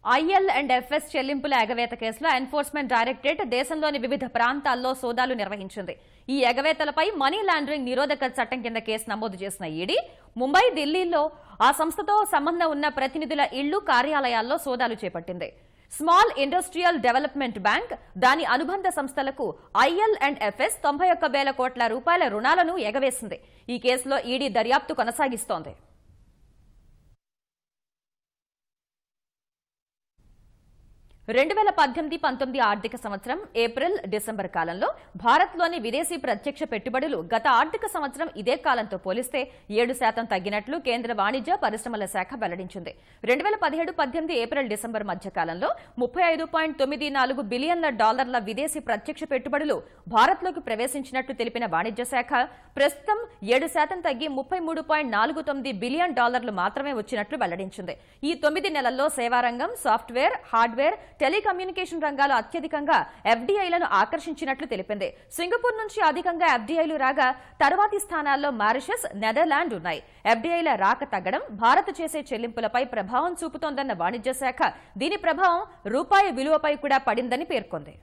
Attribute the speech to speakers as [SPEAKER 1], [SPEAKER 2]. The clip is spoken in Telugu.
[SPEAKER 1] IL&FS చెల్లింపుల ఎగవేత కేసులో ఎన్ఫోర్స్మెంట్ డైరెక్టరేట్ దేశంలోని వివిధ ప్రాంతాల్లో సోదాలు నిర్వహించింది. ఈ ఎగవేతలపై మనీ లాండరింగ్ నిరోధక చట్టం కింద కేసు నమోదు చేసిన ఈడీ ముంబై, ఢిల్లీలో ఆ సంస్థతో సంబంధం ఉన్న ప్రతినిధుల ఇళ్లు, కార్యాలయాల్లో సోదాలు చేపట్టింది. స్మాల్ ఇండస్ట్రియల్ డెవలప్మెంట్ బ్యాంక్, దాని అనుబంధ సంస్థలకు IL&FS 91,000 కోట్ల రూపాయల రుణాలను ఎగవేసింది. ఈ కేసులో ఈడీ దర్యాప్తు కొనసాగిస్తోంది. 2018-19 ఆర్థిక సంవత్సరం ఏప్రిల్, డిసెంబర్ కాలంలో భారత్లోని విదేశీ ప్రత్యక్ష పెట్టుబడులు గత ఆర్థిక సంవత్సరం ఇదే కాలంతో పోలిస్తే 7% తగ్గినట్లు కేంద్ర వాణిజ్య పరిశ్రమల శాఖ వెల్లడించింది. 2017-18 ఏప్రిల్, డిసెంబర్ మధ్య కాలంలో $35.94 బిలియన్ల విదేశీ ప్రత్యక్ష పెట్టుబడులు భారత్లోకి ప్రవేశించినట్లు తెలిపిన వాణిజ్య శాఖ ప్రస్తుతం 7% తగ్గి $33.49 బిలియన్ మాత్రమే వచ్చినట్లు వెల్లడించింది. ఈ 9 నెలల్లో సేవారంగం, సాఫ్ట్వేర్, హార్డ్వేర్, టెలికమ్యూనికేషన్ రంగాలు అత్యధికంగా FDIలను ఆకర్షించినట్లు తెలిపింది. సింగపూర్ నుంచి అధికంగా FDIలు రాగా తర్వాతి స్థానాల్లో మారిషస్, నెదర్లాండ్ ఉన్నాయి. FDIల రాక తగ్గడం భారత్ చేసే చెల్లింపులపై ప్రభావం చూపుతోందన్న వాణిజ్య శాఖ దీని ప్రభావం రూపాయి విలువపై కూడా పడిందని పేర్కొంది.